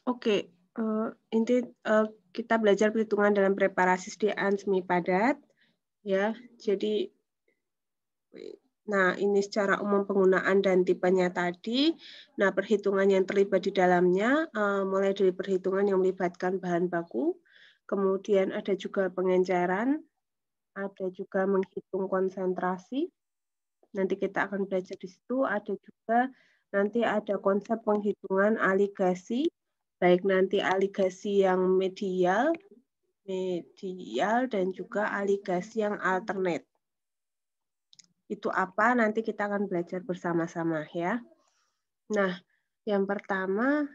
Oke, inti kita belajar perhitungan dalam preparasi sediaan semi padat, ya. Jadi, nah ini secara umum penggunaan dan tipenya tadi. Nah, perhitungan yang terlibat di dalamnya, mulai dari perhitungan yang melibatkan bahan baku, kemudian ada juga pengenceran, ada juga menghitung konsentrasi, nanti kita akan belajar di situ, ada juga nanti ada konsep penghitungan aligasi, baik nanti aligasi yang medial dan juga aligasi yang alternate. Itu apa? Nanti kita akan belajar bersama-sama ya. Nah, yang pertama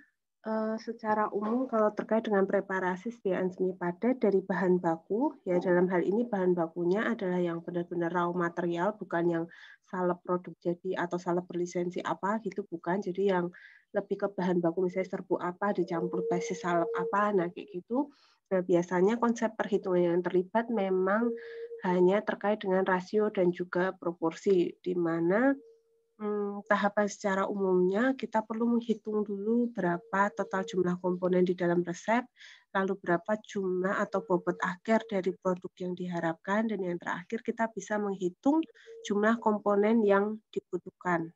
secara umum kalau terkait dengan preparasi sediaan semi padat dari bahan baku, ya dalam hal ini bahan bakunya adalah yang benar-benar raw material, bukan yang salep produk jadi atau salep berlisensi apa gitu, bukan. Jadi yang lebih ke bahan baku misalnya serbuk apa dicampur basis salep apa, nah kayak gitu. Nah, biasanya konsep perhitungan yang terlibat memang hanya terkait dengan rasio dan juga proporsi, di mana tahapan secara umumnya kita perlu menghitung dulu berapa total jumlah komponen di dalam resep, lalu berapa jumlah atau bobot akhir dari produk yang diharapkan, dan yang terakhir kita bisa menghitung jumlah komponen yang dibutuhkan.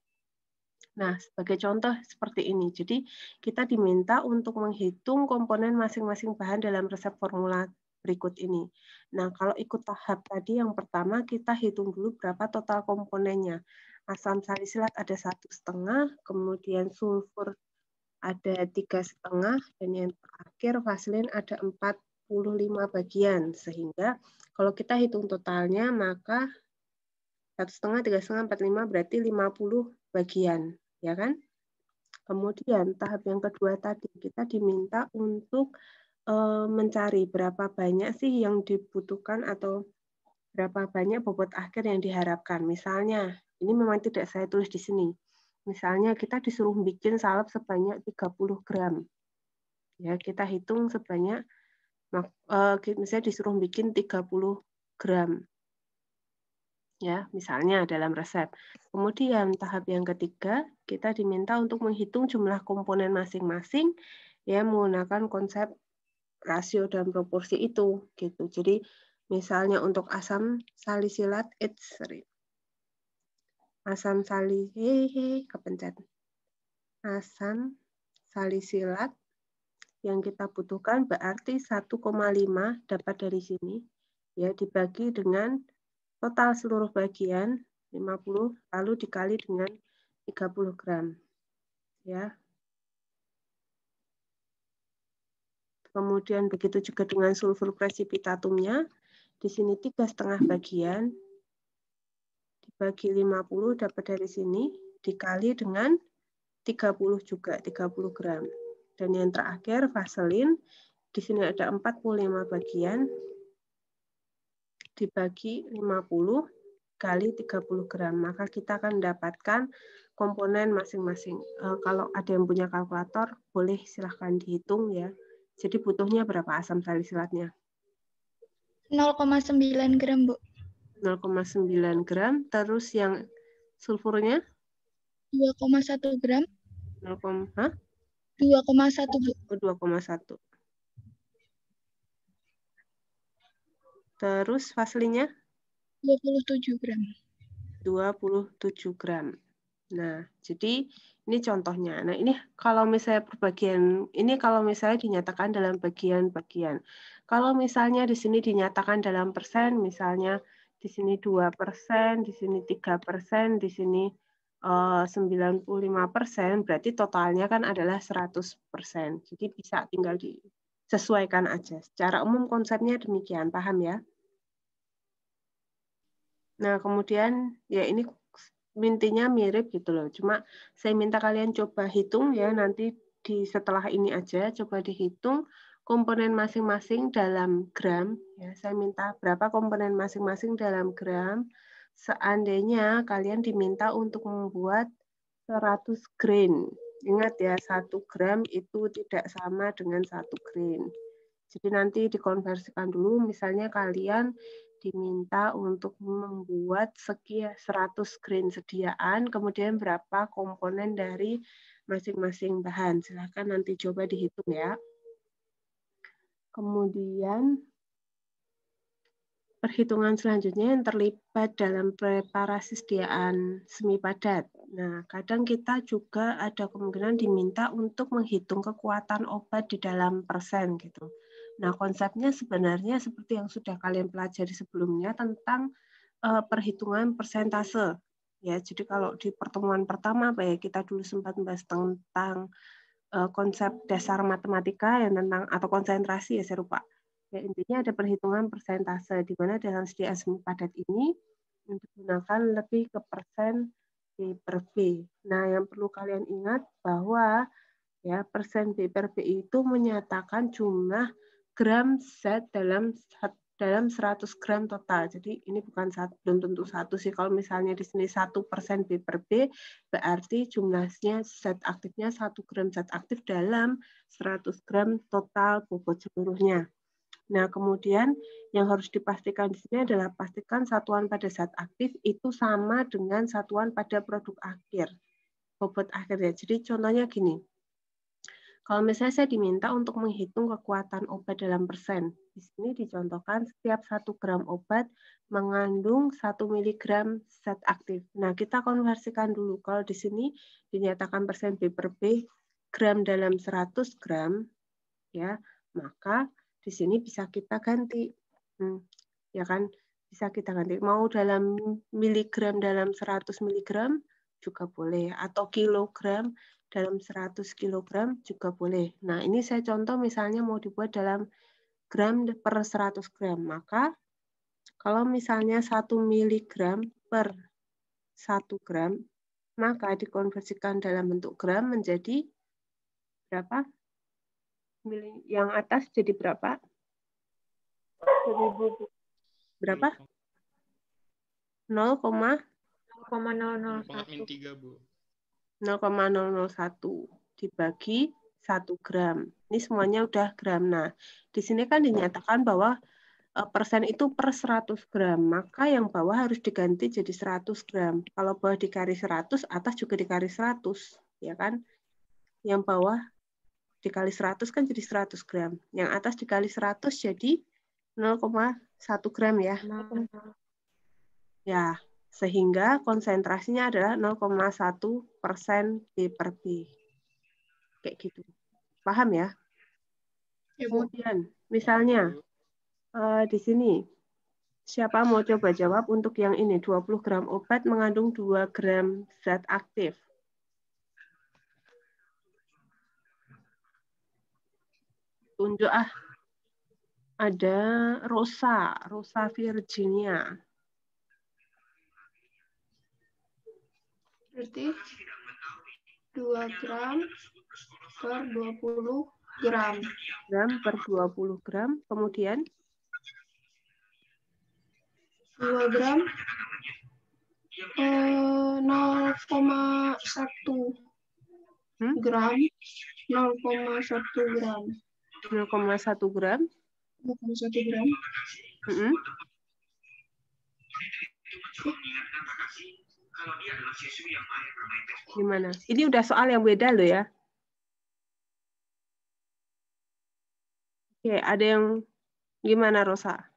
Nah, sebagai contoh seperti ini. Jadi, kita diminta untuk menghitung komponen masing-masing bahan dalam resep formula berikut ini. Nah, kalau ikut tahap tadi yang pertama, kita hitung dulu berapa total komponennya. Asam salisilat ada 1,5, kemudian sulfur ada 3,5, dan yang terakhir vaselin ada 45 bagian. Sehingga kalau kita hitung totalnya, maka 1,5, 3,5, 45 berarti 50 bagian, ya kan? Kemudian tahap yang kedua tadi kita diminta untuk mencari berapa banyak sih yang dibutuhkan atau berapa banyak bobot akhir yang diharapkan. Misalnya, ini memang tidak saya tulis di sini. Misalnya kita disuruh bikin salep sebanyak 30 gram. Ya, kita hitung sebanyak misalnya disuruh bikin 30 gram. Ya, misalnya dalam resep. Kemudian tahap yang ketiga, kita diminta untuk menghitung jumlah komponen masing-masing ya menggunakan konsep rasio dan proporsi itu gitu. Jadi misalnya untuk asam salisilat, asam kepencet. Asam salisilat yang kita butuhkan berarti 1,5 dapat dari sini ya dibagi dengan total seluruh bagian 50 lalu dikali dengan 30 gram. Ya. Kemudian begitu juga dengan sulfur presipitatumnya. Di sini 3,5 bagian dibagi 50 dapat dari sini dikali dengan 30 juga 30 gram. Dan yang terakhir vaselin di sini ada 45 bagian dibagi 50 kali 30 gram, maka kita akan mendapatkan komponen masing-masing. Kalau ada yang punya kalkulator, boleh silahkan dihitung ya. Jadi butuhnya berapa asam salisilatnya? 0,9 gram, Bu. 0,9 gram. Terus yang sulfurnya? 2,1 gram. 0, 2,1, Bu. 2,1. Terus vaselinnya? 27 gram. 27 gram. Nah, jadi ini contohnya. Nah, ini kalau misalnya perbagian, ini kalau misalnya dinyatakan dalam bagian-bagian. Kalau misalnya di sini dinyatakan dalam persen, misalnya di sini 2%, di sini 3%, di sini 95%, berarti totalnya kan adalah 100%. Jadi bisa tinggal disesuaikan aja. Secara umum konsepnya demikian, paham ya? Nah, kemudian ya ini intinya mirip gitu loh. Cuma saya minta kalian coba hitung ya nanti setelah ini aja coba dihitung komponen masing-masing dalam gram ya. Saya minta berapa komponen masing-masing dalam gram. Seandainya kalian diminta untuk membuat 100 grain. Ingat ya, 1 gram itu tidak sama dengan 1 grain. Jadi nanti dikonversikan dulu, misalnya kalian diminta untuk membuat 100 grain sediaan, kemudian berapa komponen dari masing-masing bahan. Silahkan nanti coba dihitung ya. Kemudian perhitungan selanjutnya yang terlibat dalam preparasi sediaan semi padat. Nah, kadang kita juga ada kemungkinan diminta untuk menghitung kekuatan obat di dalam persen gitu. Nah, konsepnya sebenarnya seperti yang sudah kalian pelajari sebelumnya tentang perhitungan persentase. Ya, jadi kalau di pertemuan pertama kita dulu sempat membahas tentang konsep dasar matematika yang tentang atau konsentrasi ya saya lupa. Ya, intinya ada perhitungan persentase, di mana dalam sediaan semi padat ini digunakan lebih ke persen B per B. Nah, yang perlu kalian ingat bahwa ya persen B per B itu menyatakan jumlah gram zat dalam 100 gram total. Jadi ini bukan belum tentu satu sih. Kalau misalnya di sini 1% B per B, berarti jumlahnya zat aktifnya 1 gram zat aktif dalam 100 gram total bobot seluruhnya. Nah, kemudian yang harus dipastikan di sini adalah pastikan satuan pada zat aktif itu sama dengan satuan pada produk akhir, bobot akhirnya. Jadi contohnya gini, kalau misalnya saya diminta untuk menghitung kekuatan obat dalam persen, di sini dicontohkan setiap 1 gram obat mengandung 1 miligram zat aktif. Nah, kita konversikan dulu. Kalau di sini dinyatakan persen B per B, gram dalam 100 gram, ya, maka di sini bisa kita ganti, ya kan? Bisa kita ganti. Mau dalam miligram dalam 100 miligram juga boleh, atau kilogram dalam 100 kilogram juga boleh. Nah, ini saya contoh misalnya mau dibuat dalam gram per 100 gram. Maka kalau misalnya 1 miligram per 1 gram, maka dikonversikan dalam bentuk gram menjadi berapa? Yang atas jadi berapa? 1000. Berapa? 0,001. 0,001 dibagi 1 gram. Ini semuanya udah gram. Nah, di sini kan dinyatakan bahwa persen itu per 100 gram. Maka yang bawah harus diganti jadi 100 gram. Kalau bawah dikali 100, atas juga dikali 100. Ya kan? Yang bawah dikali 100 kan jadi 100 gram. Yang atas dikali 100 jadi 0,1 gram ya. Ya, sehingga konsentrasinya adalah 0,1% B per B. Kayak gitu. Paham ya? Kemudian, misalnya di sini, siapa mau coba jawab untuk yang ini? 20 gram obat mengandung 2 gram zat aktif. Tunjuk ah. Ada Rosa Virginia. Berarti 2 gram per 20 gram. Gram per 20 gram. Kemudian 2 gram 0,1 gram. 0,1 gram. 0,1 gram. 0,1 gram. Gimana? Ini udah soal yang beda loh ya. Oke, ada yang gimana Rosa?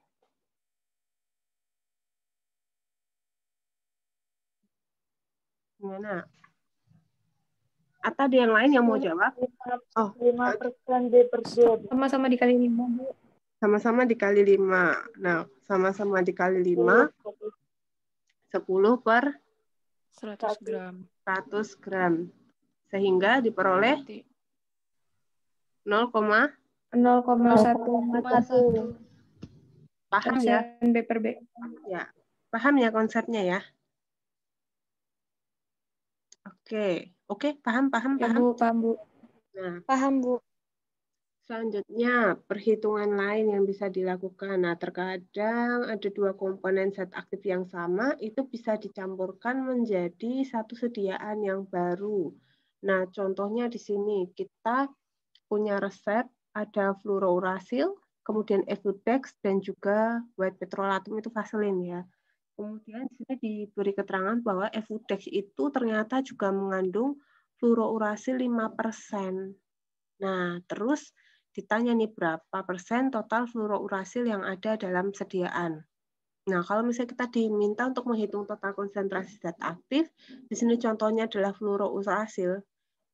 Gimana? Atau ada yang lain yang mau jawab? 5% B per B. Sama-sama dikali 5, Bu. Sama-sama dikali 5. Nah, sama-sama dikali 5. 10 per 100 gram. 100 gram. Sehingga diperoleh 0,1. Paham ya? B per B. Ya, paham ya konsepnya ya? Oke, paham. Ya, Bu, paham, Bu. Nah, paham, Bu. Selanjutnya, perhitungan lain yang bisa dilakukan. Nah, terkadang ada 2 komponen zat aktif yang sama, itu bisa dicampurkan menjadi satu sediaan yang baru. Nah, contohnya di sini kita punya resep, ada fluorouracil, kemudian Efudex, dan juga white petrolatum itu vaselin ya. Kemudian di sini diberi keterangan bahwa Efudex itu ternyata juga mengandung fluorourasil 5%. Nah, terus ditanya nih berapa persen total fluorourasil yang ada dalam sediaan. Nah, kalau misalnya kita diminta untuk menghitung total konsentrasi zat aktif, di sini contohnya adalah fluorourasil,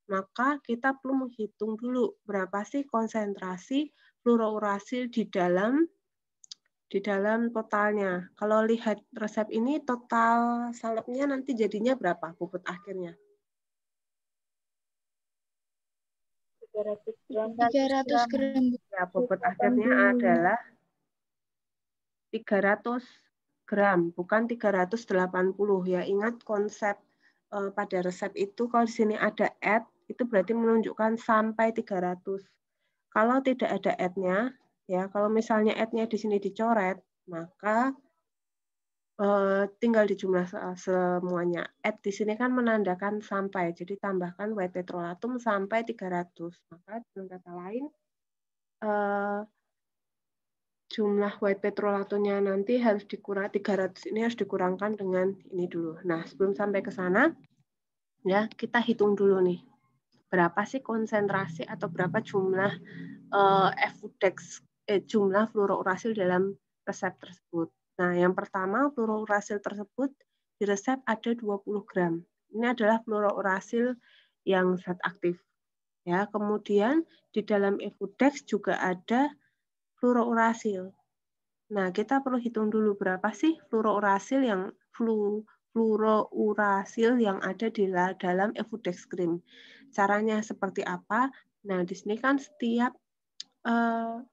maka kita perlu menghitung dulu berapa sih konsentrasi fluorourasil di dalam totalnya. Kalau lihat resep ini, total salepnya nanti jadinya berapa bobot akhirnya? 300 gram. Ya, bobot akhirnya adalah 300 gram, bukan 380 ya. Ingat konsep pada resep itu kalau di sini ada add, itu berarti menunjukkan sampai 300. Kalau tidak ada add-nya, ya, kalau misalnya add-nya di sini dicoret, maka tinggal dijumlah semuanya. Add di sini kan menandakan sampai, jadi tambahkan white petrolatum sampai 300. Maka dengan kata lain, jumlah white petrolatumnya nanti harus dikurang 300 ini harus dikurangkan dengan ini dulu. Nah, sebelum sampai ke sana, ya kita hitung dulu nih. Berapa sih konsentrasi atau berapa jumlah Efudex, jumlah fluorourasil dalam resep tersebut. Nah, yang pertama fluorourasil tersebut di resep ada 20 gram. Ini adalah fluorourasil yang zat aktif. Ya, kemudian di dalam Efudex juga ada fluorourasil. Nah, kita perlu hitung dulu berapa sih fluorourasil yang ada di dalam Efudex cream. Caranya seperti apa? Nah, di sini kan setiap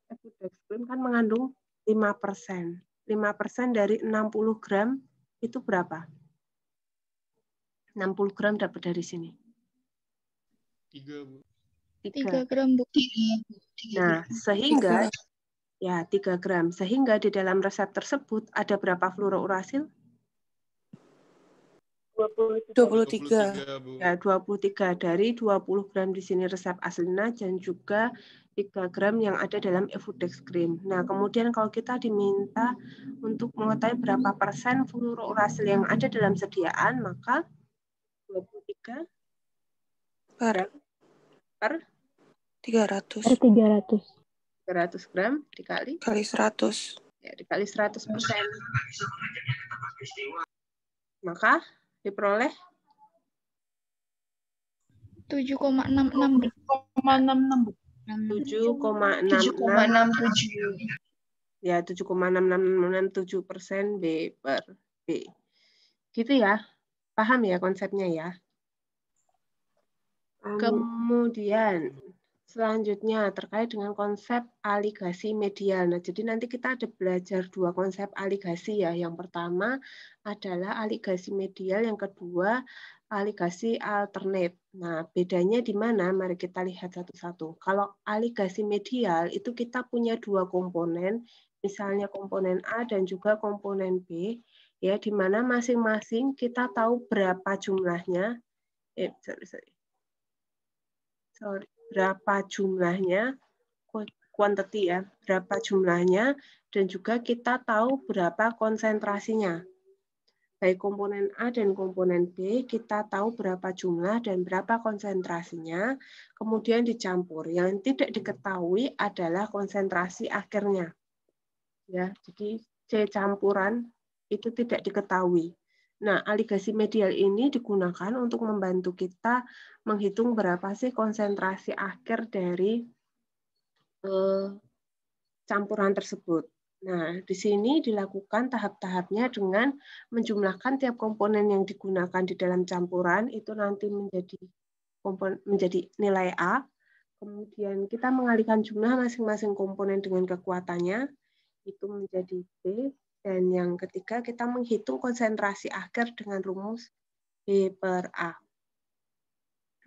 Efudex cream kan mengandung 5%. 5% dari 60 gram itu berapa? 60 gram dapat dari sini. 3, Bu. 3 gram, Bu. Nah, sehingga ya 3 gram. Sehingga di dalam resep tersebut ada berapa fluorourasil? 23. Ya, 23 dari 20 gram di sini resep aslinya dan juga 3 gram yang ada dalam Efudex cream. Nah, kemudian kalau kita diminta untuk mengetahui berapa persen fluorourasil yang ada dalam sediaan, maka 23 per 300 gram dikali 100. Ya, dikali 100%. Maka diperoleh 7,66. 7,67. Ya, 7,6667% B per B. Gitu ya. Paham ya konsepnya ya? Kemudian selanjutnya terkait dengan konsep aligasi medial. Nah, jadi nanti kita ada belajar dua konsep aligasi ya. Yang pertama adalah aligasi medial, yang kedua aligasi alternate. Nah, bedanya di mana? Mari kita lihat satu-satu. Kalau aligasi medial itu kita punya dua komponen, misalnya komponen A dan juga komponen B, ya, di mana masing-masing kita tahu berapa jumlahnya. Berapa jumlahnya, quantity ya, berapa jumlahnya, dan juga kita tahu berapa konsentrasinya. Baik komponen A dan komponen B, kita tahu berapa jumlah dan berapa konsentrasinya, kemudian dicampur. Yang tidak diketahui adalah konsentrasi akhirnya. Ya, jadi C campuran itu tidak diketahui. Nah, aligasi medial ini digunakan untuk membantu kita menghitung berapa sih konsentrasi akhir dari campuran tersebut. Nah, di sini dilakukan tahap-tahapnya dengan menjumlahkan tiap komponen yang digunakan di dalam campuran itu nanti menjadi nilai A. Kemudian kita mengalihkan jumlah masing-masing komponen dengan kekuatannya itu menjadi B. Dan yang ketiga, kita menghitung konsentrasi akhir dengan rumus B per A.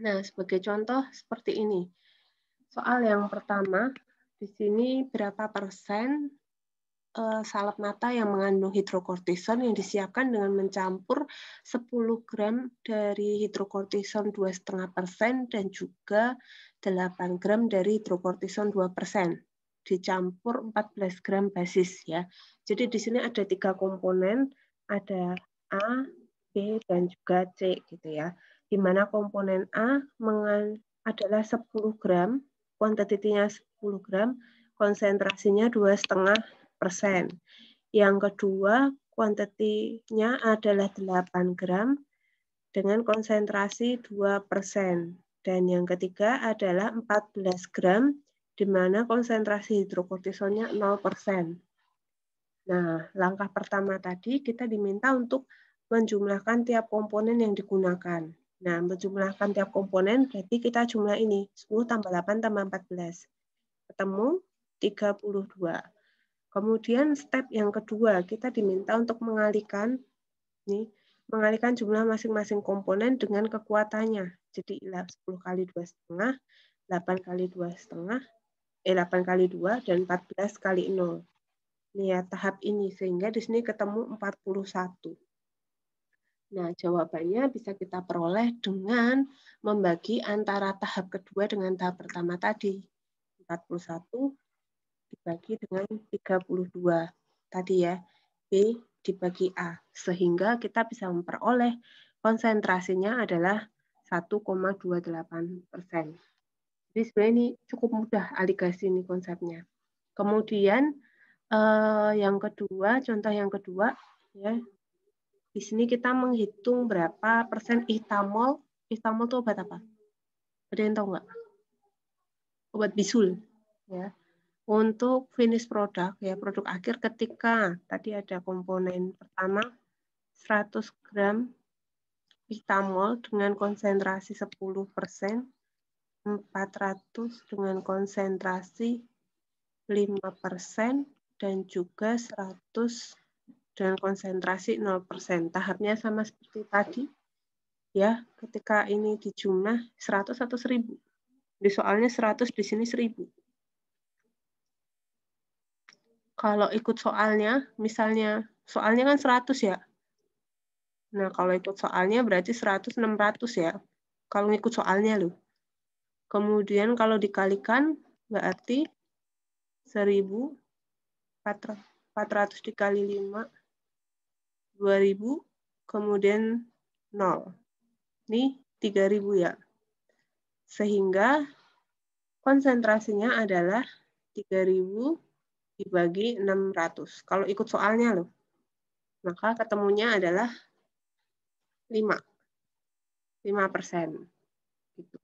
Nah, sebagai contoh seperti ini. Soal yang pertama, di sini berapa persen salep nata yang mengandung hidrokortison yang disiapkan dengan mencampur 10 gram dari hidrokortison 2,5% dan juga 8 gram dari hidrokortison 2%. dicampur 14 gram basis ya. Jadi di sini ada 3 komponen, ada A, B, dan juga C gitu ya. Di mana komponen A adalah 10 gram, kuantitinya 10 gram, konsentrasinya 2,5%. Yang kedua, kuantitinya adalah 8 gram dengan konsentrasi 2%. Dan yang ketiga adalah 14 gram, di mana konsentrasi hidrokortisonnya 0%. Nah, langkah pertama tadi kita diminta untuk menjumlahkan tiap komponen yang digunakan. Nah, menjumlahkan tiap komponen berarti kita jumlah ini, 10 tambah 8 tambah 14. Ketemu 32. Kemudian step yang kedua, kita diminta untuk mengalihkan jumlah masing-masing komponen dengan kekuatannya. Jadi 10 kali 2,5, 8 kali 2,5, 8 kali 2, dan 14 kali 0. Ini ya, tahap ini. Sehingga di sini ketemu 41. Nah, jawabannya bisa kita peroleh dengan membagi antara tahap kedua dengan tahap pertama tadi. 41 dibagi dengan 32. Tadi ya, B dibagi A. Sehingga kita bisa memperoleh konsentrasinya adalah 1,28%. Jadi sebenarnya ini cukup mudah aligasi ini konsepnya. Kemudian yang kedua, contoh yang kedua, ya, di sini kita menghitung berapa persen ihtamol. Ihtamol itu obat apa? Ada yang tahu nggak? Obat bisul. Ya. Untuk finish product, ya, produk akhir ketika tadi ada komponen pertama 100 gram ihtamol dengan konsentrasi 10%, 400 dengan konsentrasi 5%, dan juga 100 dengan konsentrasi 0%. Tahapnya sama seperti tadi. Ya, ketika ini dijumlah 100 atau 1000. Di soalnya 100, di sini 1000. Kalau ikut soalnya, misalnya soalnya kan 100 ya. Nah, kalau ikut soalnya berarti 100, 600 ya. Kalau ikut soalnya loh. Kemudian kalau dikalikan berarti 1000, 400 dikali 5, 2000, kemudian 0. Ini 3000 ya. Sehingga konsentrasinya adalah 3000 dibagi 600. Kalau ikut soalnya loh. Maka ketemunya adalah 5%. Gitu.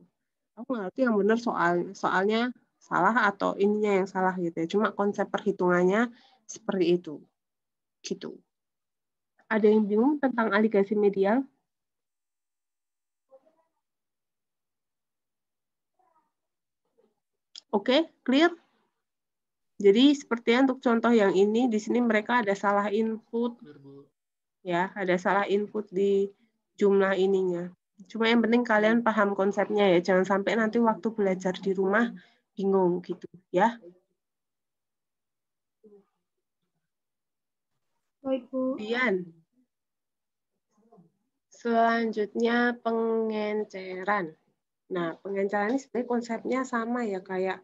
Aku ngerti yang benar soalnya salah atau ininya yang salah gitu ya. Cuma konsep perhitungannya seperti itu. Gitu. Ada yang bingung tentang aligasi medial? Oke, clear? Jadi sepertinya untuk contoh yang ini, di sini mereka ada salah input. Ya, ada salah input di jumlah ininya. Cuma yang penting kalian paham konsepnya ya. Jangan sampai nanti waktu belajar di rumah bingung gitu ya. Baik, Bu. Kemudian selanjutnya pengenceran. Nah, pengenceran ini sebenarnya konsepnya sama ya kayak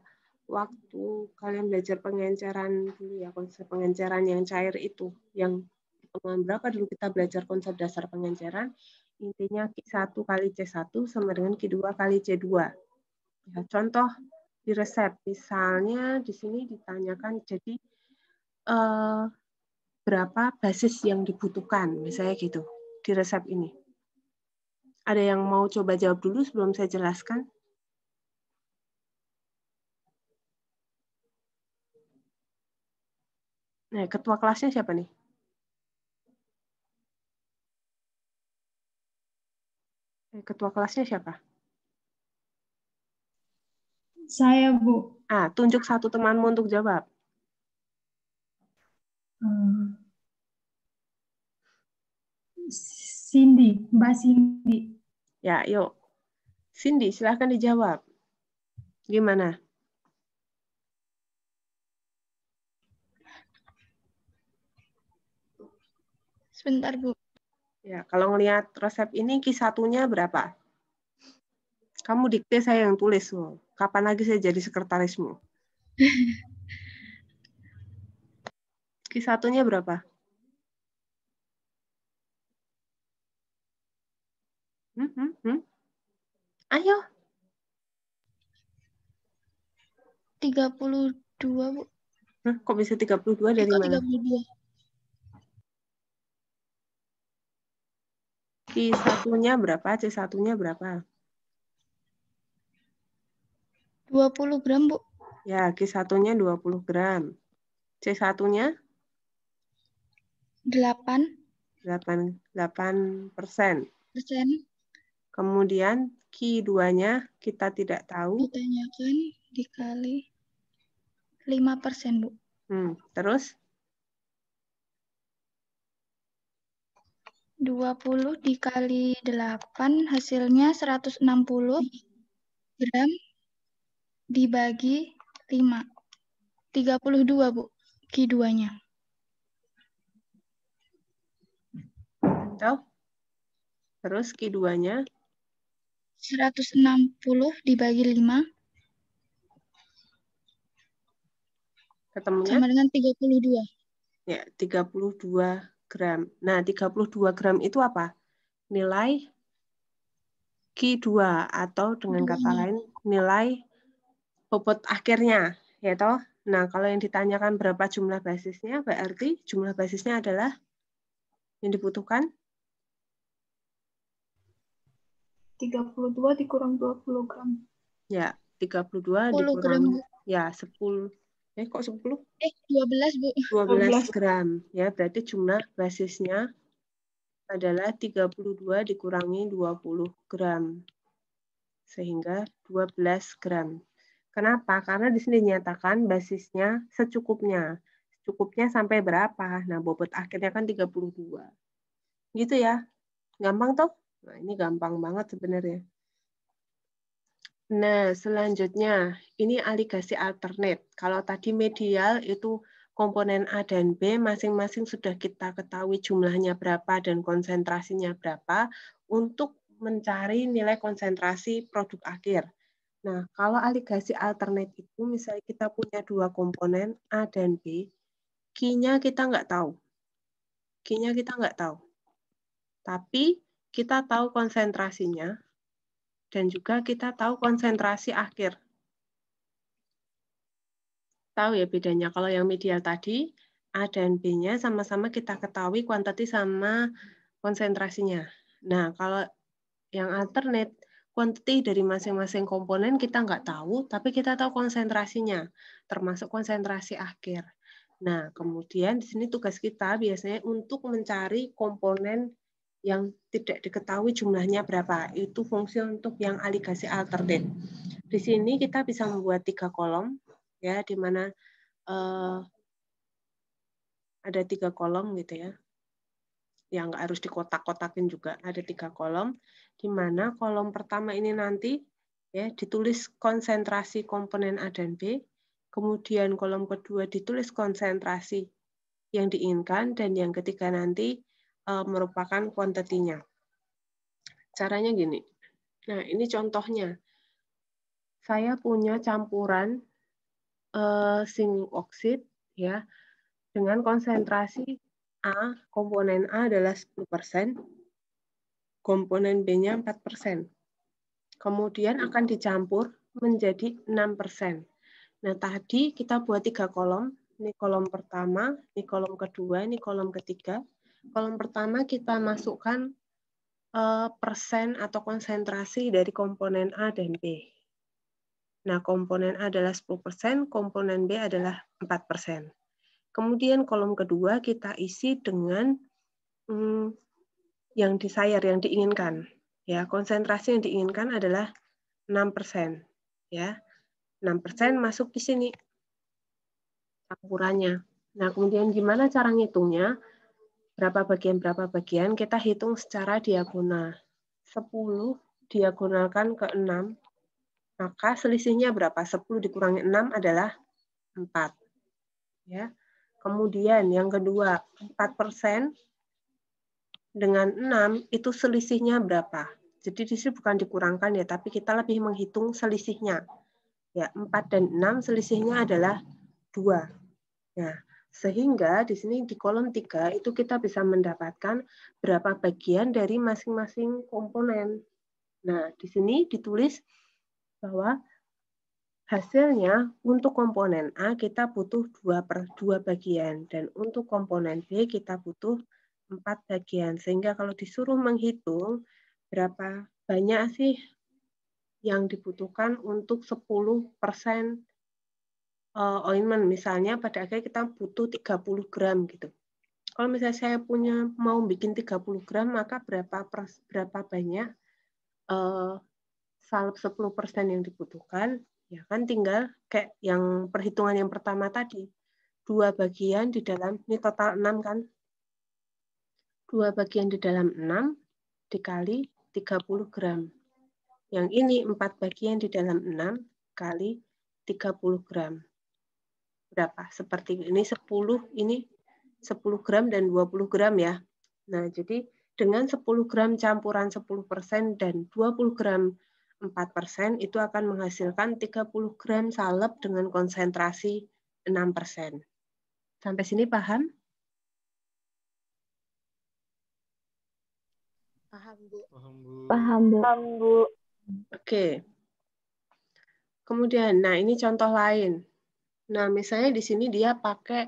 waktu kalian belajar pengenceran dulu ya, konsep pengenceran yang cair itu. Yang pertemuan berapa dulu kita belajar konsep dasar pengenceran, intinya Q1 kali C1 sama dengan Q2 kali C2. Ya, contoh di resep, misalnya di sini ditanyakan jadi berapa basis yang dibutuhkan, misalnya gitu, di resep ini. Ada yang mau coba jawab dulu sebelum saya jelaskan? Nah, ketua kelasnya siapa nih? Ketua kelasnya siapa? Saya, Bu. Tunjuk satu temanmu untuk jawab. Cindy, Mbak Cindy. Ya, yuk. Cindy, silahkan dijawab. Gimana? Sebentar, Bu. Ya, kalau ngelihat resep ini Q1-nya berapa? Kamu dikte, saya yang tulis. Kapan lagi saya jadi sekretarismu? Q1-nya berapa? Ayo. 32, Bu. Kok bisa 32 dari Kok mana? 32? Q1-nya berapa? C1-nya berapa? 20 gram, Bu. Ya, Q1-nya 20 gram. C1-nya? 8%. Kemudian Q2-nya kita tidak tahu. Ditanyakan dikali 5%, Bu. Terus? 20 dikali 8 hasilnya 160 gram dibagi 5. 32, Bu. Q2-nya. Terus Q2-nya? 160 dibagi 5. Ketemunya? Sama dengan 32. Ya, 32 gram. Nah, 32 gram itu apa? Nilai Q2 atau dengan kata lain nilai bobot akhirnya, ya toh? Nah, kalau yang ditanyakan berapa jumlah basisnya, berarti jumlah basisnya adalah yang dibutuhkan 32 dikurang 20 gram. ya 32 10 gram, dikurang Bu. ya 10. Kok 10? 12, Bu. 12 gram. Ya, berarti jumlah basisnya adalah 32 dikurangi 20 gram. Sehingga 12 gram. Kenapa? Karena di sini dinyatakan basisnya secukupnya. Cukupnya sampai berapa? Nah, bobot akhirnya kan 32. Gitu ya. Gampang toh? Nah, ini gampang banget sebenarnya. Nah, selanjutnya ini aligasi alternate. Kalau tadi medial itu komponen A dan B masing-masing sudah kita ketahui jumlahnya berapa dan konsentrasinya berapa untuk mencari nilai konsentrasi produk akhir. Nah, kalau aligasi alternate itu misalnya kita punya dua komponen A dan B, Q-nya kita nggak tahu. Q-nya kita nggak tahu. Tapi kita tahu konsentrasinya dan juga kita tahu konsentrasi akhir. Tahu ya bedanya. Kalau yang medial tadi, A dan B-nya sama-sama kita ketahui kuantiti sama konsentrasinya. Nah, kalau yang alternate, kuantiti dari masing-masing komponen kita nggak tahu, tapi kita tahu konsentrasinya, termasuk konsentrasi akhir. Nah, kemudian di sini tugas kita biasanya untuk mencari komponen yang tidak diketahui jumlahnya berapa. Itu fungsi untuk yang aligasi alternate. Di sini kita bisa membuat 3 kolom, ya, di mana ada 3 kolom gitu ya. Yang nggak harus dikotak-kotakin juga, ada 3 kolom, di mana kolom pertama ini nanti ya ditulis konsentrasi komponen A dan B, kemudian kolom kedua ditulis konsentrasi yang diinginkan, dan yang ketiga nanti merupakan kuantitinya. Caranya gini. Nah, ini contohnya. Saya punya campuran zinc oxide ya dengan konsentrasi A, komponen A adalah 10%, komponen B-nya 4%. Kemudian akan dicampur menjadi 6%. Nah, tadi kita buat 3 kolom. Ini kolom pertama, ini kolom kedua, ini kolom ketiga. Kolom pertama kita masukkan persen atau konsentrasi dari komponen A dan B. Nah, komponen A adalah 10%, komponen B adalah 4%. Kemudian kolom kedua kita isi dengan yang desired, yang diinginkan. Ya, konsentrasi yang diinginkan adalah 6%. Ya, 6% masuk di sini campurannya. Nah, kemudian gimana cara ngitungnya? Berapa bagian, kita hitung secara diagonal. 10 diagonalkan ke 6, maka selisihnya berapa? 10 dikurangi 6 adalah 4. Ya. Kemudian yang kedua, 4% dengan 6 itu selisihnya berapa? Jadi di sini bukan dikurangkan ya, tapi kita lebih menghitung selisihnya. Ya, 4 dan 6 selisihnya adalah 2. Nah, Sehingga di sini di kolom 3 itu kita bisa mendapatkan berapa bagian dari masing-masing komponen. Nah, di sini ditulis bahwa hasilnya untuk komponen A kita butuh 2/2 bagian dan untuk komponen B kita butuh 4 bagian. Sehingga kalau disuruh menghitung berapa banyak sih yang dibutuhkan untuk 10% ointment, misalnya pada akhirnya kita butuh 30 gram gitu. Kalau misalnya saya mau bikin 30 gram, maka berapa banyak salep 10% yang dibutuhkan, ya kan tinggal kayak yang perhitungan yang pertama tadi. 2 bagian di dalam, ini total 6 kan? 2 bagian di dalam 6 dikali 30 gram. Yang ini 4 bagian di dalam 6 kali 30 gram. Berapa? Seperti ini 10 gram dan 20 gram ya. Nah, jadi dengan 10 gram campuran 10% dan 20 gram 4% itu akan menghasilkan 30 gram salep dengan konsentrasi 6%. Sampai sini paham? Paham, Bu. Paham, Bu. Oke. Kemudian, nah ini contoh lain. Nah, misalnya di sini dia pakai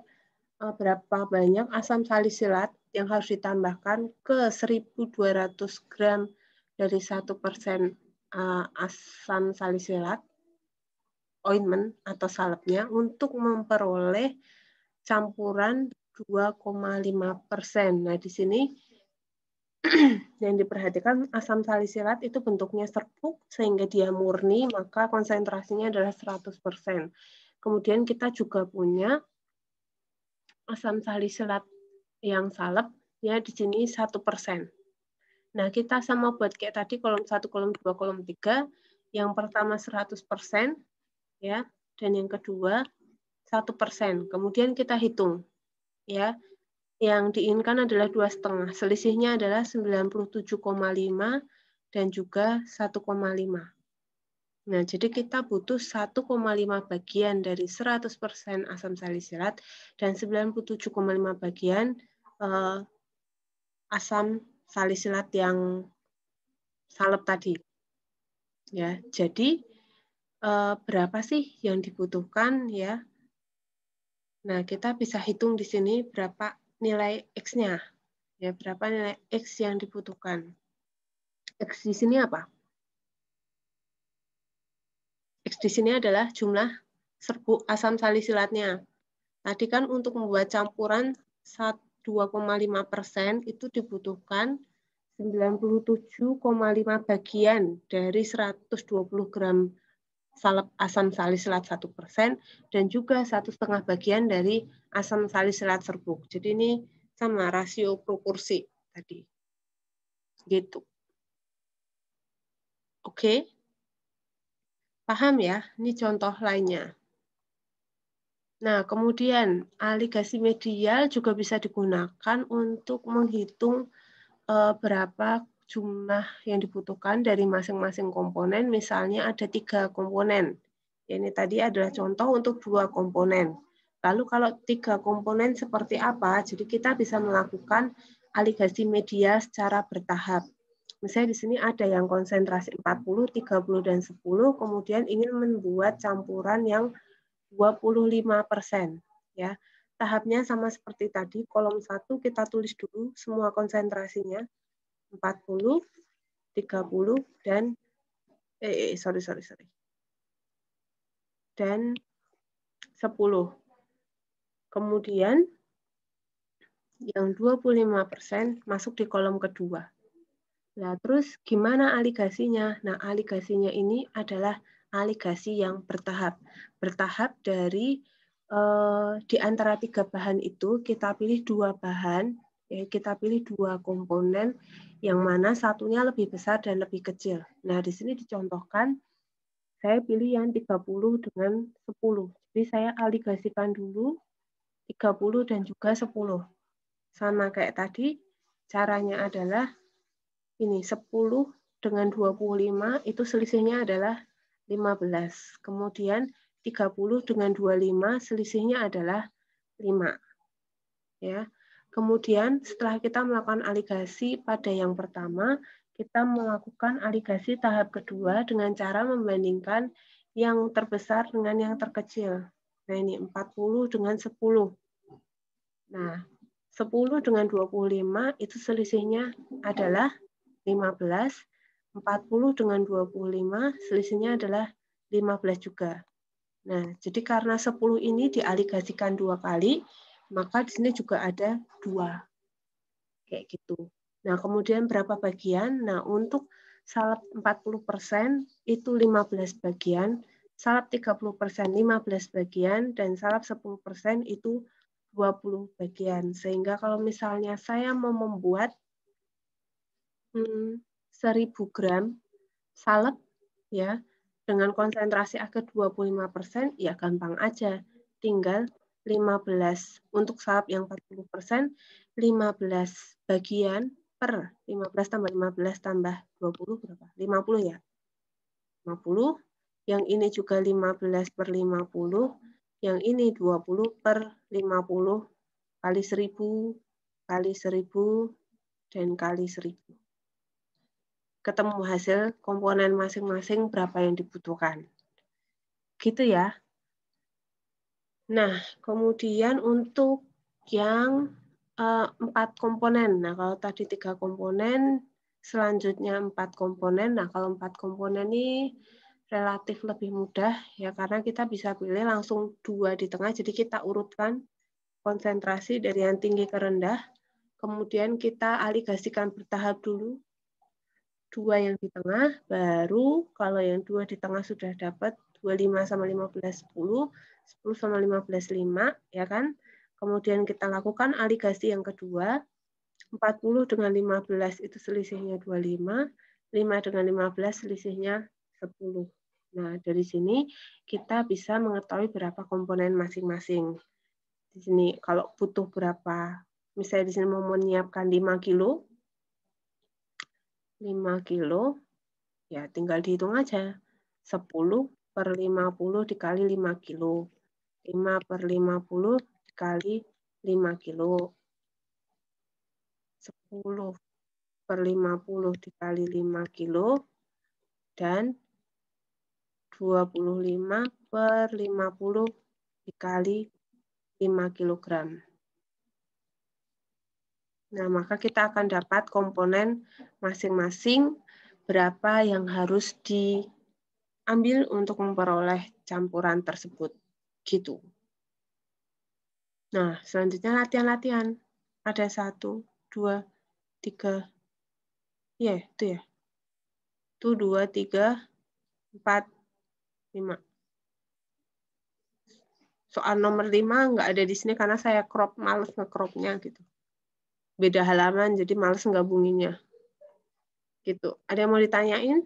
berapa banyak asam salisilat yang harus ditambahkan ke 1.200 gram dari 1% asam salisilat, ointment atau salepnya, untuk memperoleh campuran 2,5%. Nah, di sini yang diperhatikan asam salisilat itu bentuknya serbuk sehingga dia murni, maka konsentrasinya adalah 100%. Kemudian kita juga punya asam salisilat yang salep ya di sini 1%. Nah, kita sama buat kayak tadi kolom 1, kolom 2, kolom 3. Yang pertama 100% ya, dan yang kedua 1%. Kemudian kita hitung ya. Yang diinginkan adalah 2,5. Selisihnya adalah 97,5 dan juga 1,5. Nah, jadi kita butuh 1,5 bagian dari 100% asam salisilat dan 97,5 bagian asam salisilat yang salep tadi. Ya, jadi berapa sih yang dibutuhkan ya? Nah, kita bisa hitung di sini berapa nilai X-nya. Ya, berapa nilai X yang dibutuhkan. X di sini apa? X di sini adalah jumlah serbuk asam salisilatnya. Tadi kan untuk membuat campuran 2,5% itu dibutuhkan 97,5 bagian dari 120 gram salep asam salisilat 1% dan juga 1,5 bagian dari asam salisilat serbuk. Jadi ini sama rasio proporsi tadi. Gitu. Oke. Paham ya? Ini contoh lainnya. Nah, kemudian aligasi medial juga bisa digunakan untuk menghitung berapa jumlah yang dibutuhkan dari masing-masing komponen. Misalnya ada 3 komponen. Ini tadi adalah contoh untuk 2 komponen. Lalu kalau 3 komponen seperti apa? Jadi kita bisa melakukan aligasi medial secara bertahap. Misalnya di sini ada yang konsentrasi 40, 30, dan 10, kemudian ingin membuat campuran yang 25%. Ya. Tahapnya sama seperti tadi, kolom 1 kita tulis dulu semua konsentrasinya, 40, 30, dan dan 10. Kemudian yang 25% masuk di kolom kedua. Nah, terus gimana aligasinya? Nah, aligasinya ini adalah aligasi yang bertahap. Bertahap dari di antara 3 bahan itu kita pilih 2 bahan, ya, kita pilih 2 komponen yang mana satunya lebih besar dan lebih kecil. Nah, di sini dicontohkan saya pilih yang 30 dengan 10. Jadi saya aligasikan dulu 30 dan juga 10. Sama kayak tadi, caranya adalah ini 10 dengan 25 itu selisihnya adalah 15. Kemudian 30 dengan 25 selisihnya adalah 5. ya. Kemudian setelah kita melakukan aligasi pada yang pertama, kita melakukan aligasi tahap kedua dengan cara membandingkan yang terbesar dengan yang terkecil. Nah, ini 40 dengan 10. Nah, 10 dengan 25 itu selisihnya adalah 15. 40 dengan 25 selisihnya adalah 15 juga. Nah, jadi karena 10 ini dialigasikan 2 kali, maka di sini juga ada 2. Kayak gitu. Nah, kemudian berapa bagian? Nah, untuk salep 40% itu 15 bagian, salep 30% 15 bagian, dan salep 10% itu 20 bagian. Sehingga kalau misalnya saya mau membuat 1000 gram salep ya dengan konsentrasi akhir 25%, ya gampang aja. Tinggal 15 untuk salep yang 40%, 15 bagian per 15 tambah 15 tambah 20 berapa? 50 ya? 50. Yang ini juga 15 per 50. Yang ini 20 per 50 kali 1000 kali 1000 dan kali 1000. Ketemu hasil komponen masing-masing berapa yang dibutuhkan. Gitu ya. Nah, kemudian untuk yang 4 komponen. Nah, kalau tadi 3 komponen, selanjutnya 4 komponen. Nah, kalau 4 komponen ini relatif lebih mudah ya karena kita bisa pilih langsung 2 di tengah. Jadi kita urutkan konsentrasi dari yang tinggi ke rendah. Kemudian kita aligasikan bertahap dulu. 2 yang di tengah, baru kalau yang 2 di tengah sudah dapat 25 sama 15, 10, 10 sama 15, 5, ya kan? Kemudian kita lakukan aligasi yang kedua, 40 dengan 15 itu selisihnya 25, 5 dengan 15 selisihnya 10. Nah, dari sini kita bisa mengetahui berapa komponen masing-masing. Di sini kalau butuh berapa, misalnya di sini mau menyiapkan 5 kilo, 5 kilo, ya tinggal dihitung aja. 10 per 50 dikali 5 kilo. 5 per 50 dikali 5 kilo. 10 per 50 dikali 5 kilo. Dan 25 per 50 dikali 5 kilogram. Nah, maka kita akan dapat komponen masing-masing berapa yang harus diambil untuk memperoleh campuran tersebut. Gitu. Nah, selanjutnya latihan-latihan. Ada 1, 2, 3. Iya, itu ya. Itu 2, 3, 4, 5. Soal nomor 5 nggak ada di sini karena saya crop, males nge-cropnya gitu. Beda halaman, jadi males ngegabunginnya. Gitu. Ada yang mau ditanyain?